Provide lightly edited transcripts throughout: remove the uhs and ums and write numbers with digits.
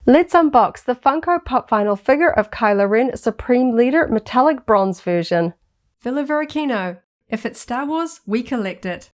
Let's unbox the Funko Pop Vinyl figure of Kylo Ren Supreme Leader Metallic Bronze version. Varykino. If it's Star Wars, we collect it.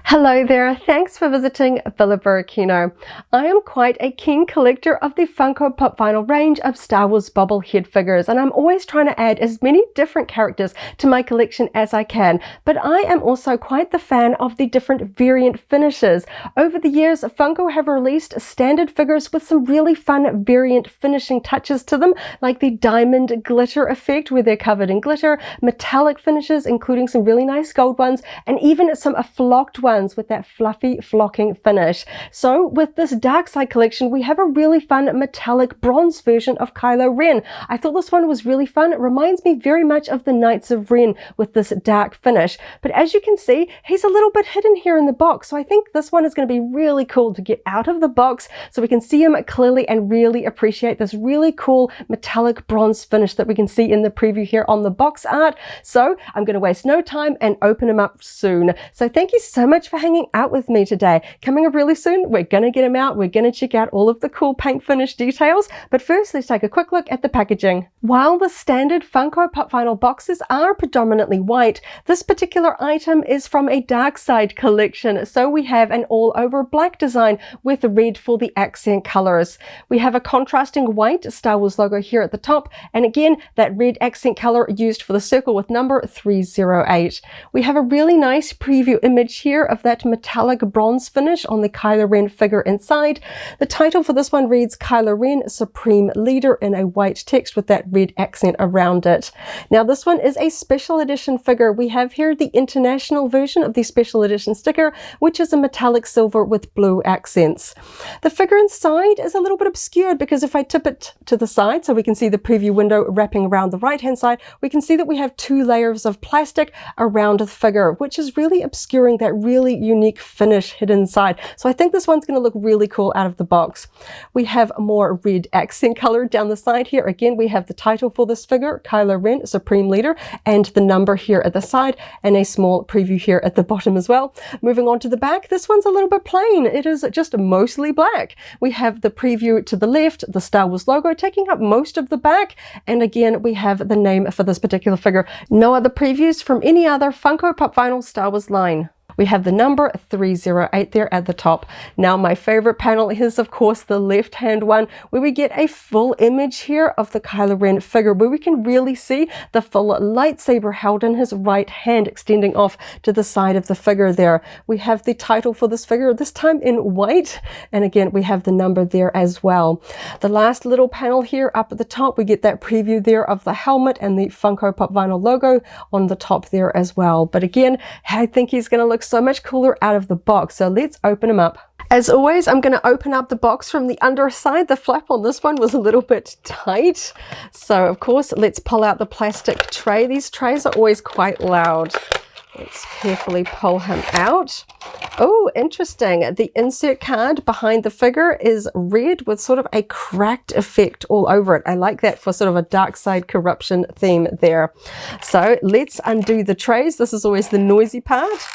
Hello there, thanks for visiting Varykino. I am quite a keen collector of the Funko Pop Vinyl range of Star Wars bobblehead figures, and I'm always trying to add as many different characters to my collection as I can, but I am also quite the fan of the different variant finishes. Over the years, Funko have released standard figures with some really fun variant finishing touches to them, like the diamond glitter effect where they're covered in glitter, metallic finishes including some really nice gold ones, and even some flocked ones with that fluffy flocking finish. So with this dark side collection, we have a really fun metallic bronze version of Kylo Ren. I thought this one was really fun. It reminds me very much of the Knights of Ren with this dark finish. But as you can see, he's a little bit hidden here in the box. So I think this one is going to be really cool to get out of the box so we can see him clearly and really appreciate this really cool metallic bronze finish that we can see in the preview here on the box art. So I'm going to waste no time and open him up soon. So thank you so much for hanging out with me today. Coming up really soon, we're going to get him out. We're going to check out all of the cool paint finish details. But first, let's take a quick look at the packaging. While the standard Funko Pop Vinyl boxes are predominantly white, this particular item is from a dark side collection. So we have an all over black design with red for the accent colors. We have a contrasting white Star Wars logo here at the top. And again, that red accent color used for the circle with number 308. We have a really nice preview image here of that metallic bronze finish on the Kylo Ren figure inside. The title for this one reads Kylo Ren Supreme Leader in a white text with that red accent around it. Now this one is a special edition figure. We have here the international version of the special edition sticker, which is a metallic silver with blue accents. The figure inside is a little bit obscured because if I tip it to the side so we can see the preview window wrapping around the right hand side, we can see that we have two layers of plastic around the figure, which is really obscuring that really unique finish hidden inside. So I think this one's going to look really cool out of the box. We have more red accent color down the side here. Again, we have the title for this figure, Kylo Ren Supreme Leader, and the number here at the side, and a small preview here at the bottom as well. Moving on to the back, this one's a little bit plain. It is just mostly black. We have the preview to the left, the Star Wars logo taking up most of the back, and again we have the name for this particular figure. No other previews from any other Funko Pop Vinyl Star Wars line. We have the number 308 there at the top. Now my favorite panel is of course the left hand one where we get a full image here of the Kylo Ren figure where we can really see the full lightsaber held in his right hand extending off to the side of the figure there. We have the title for this figure, this time in white, and again we have the number there as well. The last little panel here up at the top, we get that preview there of the helmet and the Funko Pop Vinyl logo on the top there as well. But again, I think he's going to look so much cooler out of the box, so let's open him up. As always, I'm going to open up the box from the underside. The flap on this one was a little bit tight, so of course let's pull out the plastic tray. These trays are always quite loud. Let's carefully pull him out. Oh, interesting. The insert card behind the figure is red with sort of a cracked effect all over it. I like that for sort of a dark side corruption theme there. So let's undo the trays. This is always the noisy part.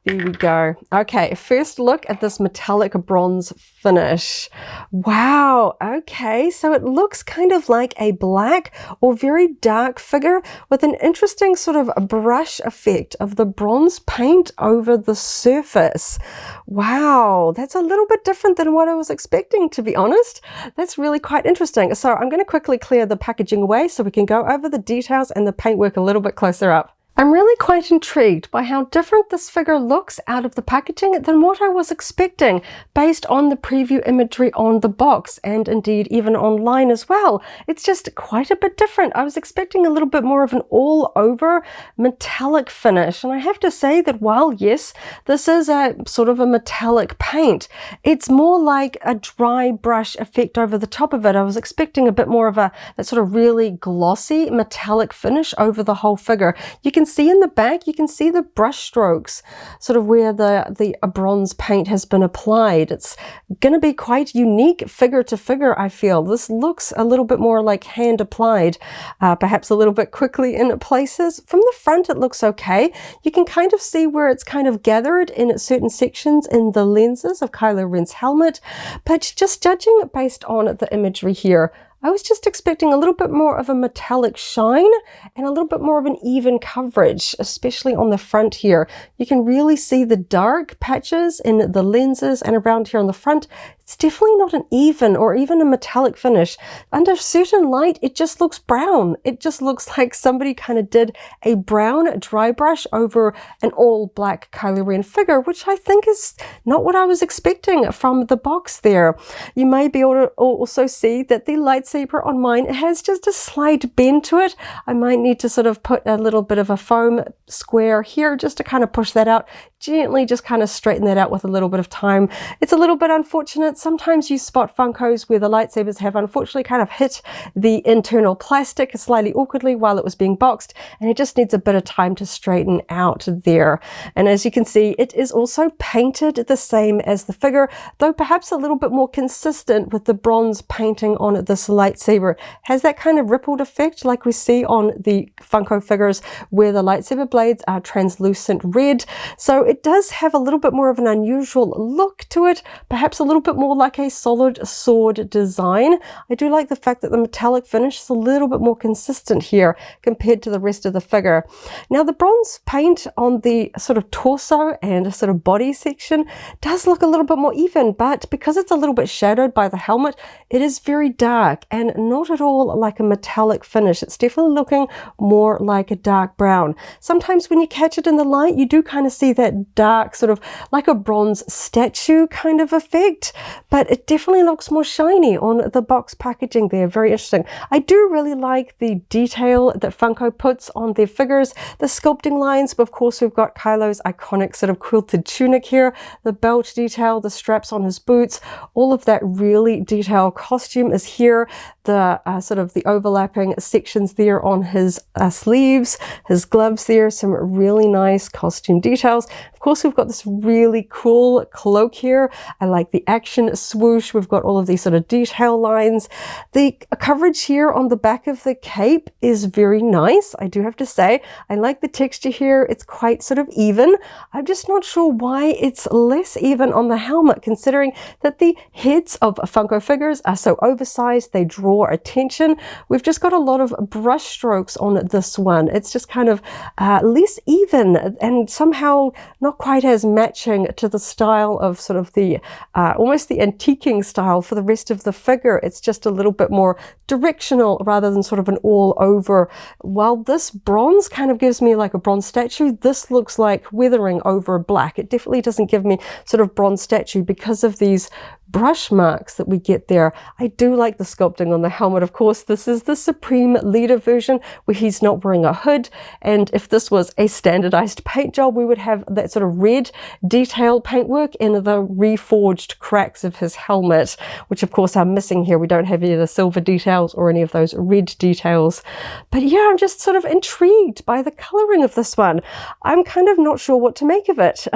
There we go. Okay, first look at this metallic bronze finish. Wow, okay, so it looks kind of like a black or very dark figure with an interesting sort of a brush effect of the bronze paint over the surface. Wow, that's a little bit different than what I was expecting, to be honest. That's really quite interesting. So I'm going to quickly clear the packaging away so we can go over the details and the paintwork a little bit closer up. I'm really quite intrigued by how different this figure looks out of the packaging than what I was expecting based on the preview imagery on the box and indeed even online as well. It's just quite a bit different. I was expecting a little bit more of an all over metallic finish, and I have to say that while yes, this is a sort of a metallic paint, it's more like a dry brush effect over the top of it. I was expecting a bit more of that sort of really glossy metallic finish over the whole figure. You can see in the back, you can see the brush strokes, sort of where the bronze paint has been applied. It's going to be quite unique figure to figure, I feel. This looks a little bit more like hand applied, perhaps a little bit quickly in places. From the front, it looks okay. You can kind of see where it's kind of gathered in certain sections in the lenses of Kylo Ren's helmet, but just judging based on the imagery here, I was just expecting a little bit more of a metallic shine and a little bit more of an even coverage, especially on the front here. You can really see the dark patches in the lenses and around here on the front. It's definitely not an even or even a metallic finish. Under certain light, it just looks brown. It just looks like somebody kind of did a brown dry brush over an all black Kylo Ren figure, which I think is not what I was expecting from the box there. You may be able to also see that the lightsaber on mine, it has just a slight bend to it. I might need to sort of put a little bit of a foam square here just to kind of push that out. Gently just kind of straighten that out with a little bit of time. It's a little bit unfortunate. Sometimes you spot Funkos where the lightsabers have unfortunately kind of hit the internal plastic slightly awkwardly while it was being boxed, and it just needs a bit of time to straighten out there. And as you can see, it is also painted the same as the figure, though perhaps a little bit more consistent with the bronze painting on this lightsaber. It has that kind of rippled effect like we see on the Funko figures where the lightsaber blades are translucent red. So it does have a little bit more of an unusual look to it, perhaps a little bit more like a solid sword design. I do like the fact that the metallic finish is a little bit more consistent here compared to the rest of the figure. Now the bronze paint on the sort of torso and sort of body section does look a little bit more even, but because it's a little bit shadowed by the helmet, it is very dark and not at all like a metallic finish. It's definitely looking more like a dark brown. Sometimes when you catch it in the light, you do kind of see that dark sort of like a bronze statue kind of effect, but it definitely looks more shiny on the box packaging there. Very interesting. I do really like the detail that Funko puts on their figures, the sculpting lines, but of course we've got Kylo's iconic sort of quilted tunic here, the belt detail, the straps on his boots, all of that really detailed costume is here. The sort of the overlapping sections there on his sleeves, his gloves there, some really nice costume details. Of course, we've got this really cool cloak here. I like the action swoosh. We've got all of these sort of detail lines. The coverage here on the back of the cape is very nice. I do have to say, I like the texture here. It's quite sort of even. I'm just not sure why it's less even on the helmet, considering that the heads of Funko figures are so oversized. They draw attention. We've just got a lot of brush strokes on this one. It's just kind of less even and somehow not quite as matching to the style of sort of the almost the antiquing style for the rest of the figure. It's just a little bit more directional rather than sort of an all over. While this bronze kind of gives me like a bronze statue, this looks like weathering over black. It definitely doesn't give me sort of bronze statue because of these brush marks that we get there. I do like the sculpting on the helmet. Of course, this is the Supreme Leader version where he's not wearing a hood, and if this was a standardized paint job, we would have that sort of red detail paintwork in the reforged cracks of his helmet, which of course are missing here. We don't have any of the silver details or any of those red details. But yeah, I'm just sort of intrigued by the coloring of this one. I'm kind of not sure what to make of it.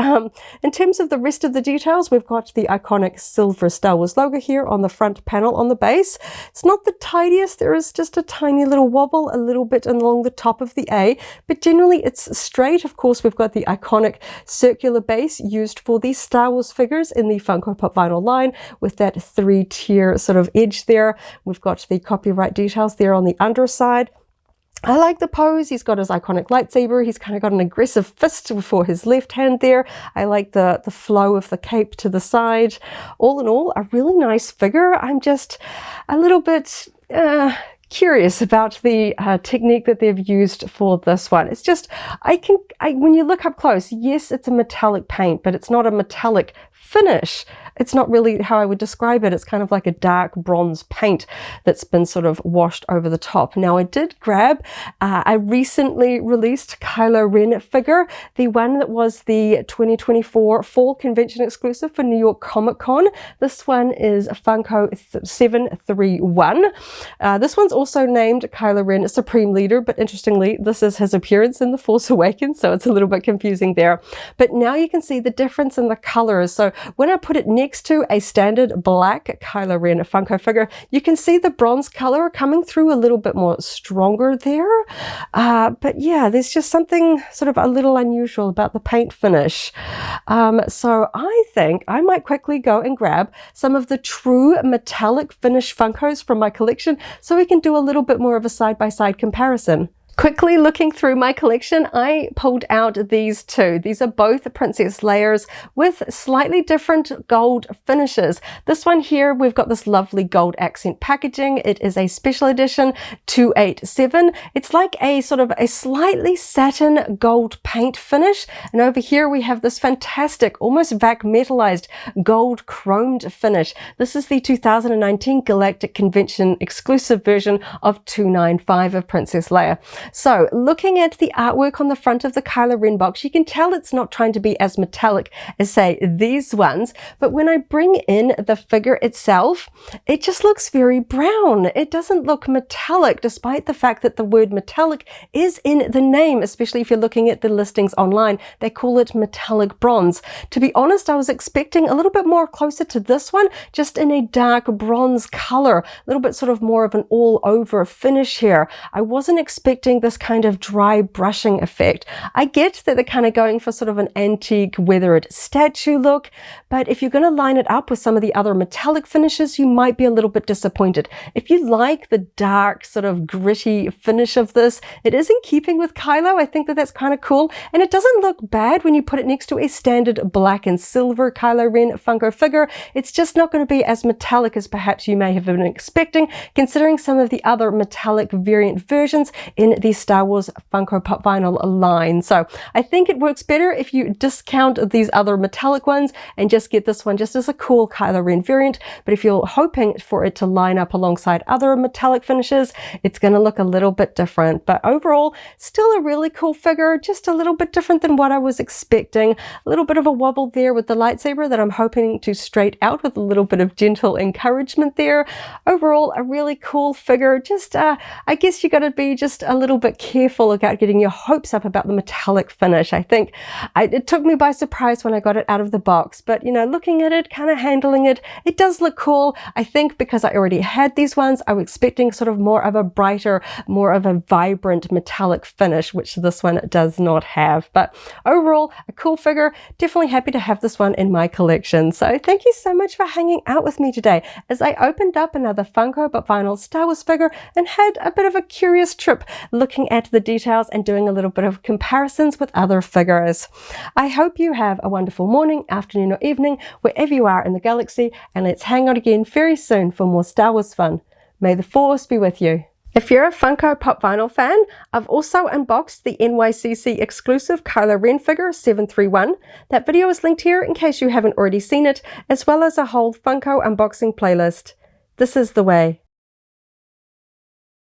In terms of the rest of the details, we've got the iconic silver Star Wars logo here on the front panel on the base. It's not the tidiest. There is just a tiny little wobble a little bit along the top of the A, but generally it's straight. Of course, we've got the iconic circular base used for the Star Wars figures in the Funko Pop vinyl line with that 3-tier sort of edge there. We've got the copyright details there on the underside. I like the pose. He's got his iconic lightsaber. He's kind of got an aggressive fist for his left hand there. I like the flow of the cape to the side. All in all, a really nice figure. I'm just a little bit curious about the technique that they've used for this one. It's just, when you look up close, yes, it's a metallic paint, but it's not a metallic finish. it's not really how I would describe it. It's kind of like a dark bronze paint that's been sort of washed over the top. Now, I did grab a recently released Kylo Ren figure, the one that was the 2024 Fall Convention exclusive for New York Comic Con. This one is Funko 731. This one's also named Kylo Ren Supreme Leader, but interestingly, this is his appearance in The Force Awakens, so it's a little bit confusing there. But now you can see the difference in the colors. So when I put it next to a standard black Kylo Ren Funko figure, you can see the bronze color coming through a little bit more stronger there. But yeah, there's just something sort of a little unusual about the paint finish. So I think I might quickly go and grab some of the true metallic finish Funkos from my collection so we can do a little bit more of a side-by-side comparison. Quickly looking through my collection, I pulled out these two. These are both Princess Leia's with slightly different gold finishes. This one here, we've got this lovely gold accent packaging. It is a special edition 287. It's like a sort of a slightly satin gold paint finish. And over here we have this fantastic, almost vac metallized gold chromed finish. This is the 2019 Galactic Convention exclusive version of 295 of Princess Leia. So looking at the artwork on the front of the Kylo Ren box, you can tell it's not trying to be as metallic as, say, these ones. But when I bring in the figure itself, it just looks very brown. It doesn't look metallic, despite the fact that the word metallic is in the name, especially if you're looking at the listings online. They call it metallic bronze. To be honest, I was expecting a little bit more closer to this one, just in a dark bronze color, a little bit sort of more of an all-over finish here. I wasn't expecting this kind of dry brushing effect. I get that they're kind of going for sort of an antique weathered statue look, but if you're going to line it up with some of the other metallic finishes, you might be a little bit disappointed. If you like the dark sort of gritty finish of this, it is in keeping with Kylo. I think that that's kind of cool, and it doesn't look bad when you put it next to a standard black and silver Kylo Ren Funko figure. It's just not going to be as metallic as perhaps you may have been expecting, considering some of the other metallic variant versions in the Star Wars Funko Pop Vinyl line. So I think it works better if you discount these other metallic ones and just get this one just as a cool Kylo Ren variant. But if you're hoping for it to line up alongside other metallic finishes, it's going to look a little bit different. But overall, still a really cool figure, just a little bit different than what I was expecting. A little bit of a wobble there with the lightsaber that I'm hoping to straight out with a little bit of gentle encouragement there. Overall, a really cool figure. Just, I guess you got to be just a little bit careful about getting your hopes up about the metallic finish. I think it took me by surprise when I got it out of the box, but you know, looking at it, kind of handling it, it does look cool. I think because I already had these ones, I was expecting sort of more of a brighter, more of a vibrant metallic finish, which this one does not have. But overall, a cool figure. Definitely happy to have this one in my collection. So thank you so much for hanging out with me today as I opened up another Funko Pop Vinyl Star Wars figure and had a bit of a curious trip looking at the details and doing a little bit of comparisons with other figures. I hope you have a wonderful morning, afternoon, or evening wherever you are in the galaxy, and let's hang out again very soon for more Star Wars fun. May the Force be with you. If you're a Funko Pop Vinyl fan, I've also unboxed the NYCC exclusive Kylo Ren figure 731. That video is linked here in case you haven't already seen it, as well as a whole Funko unboxing playlist. This is the way.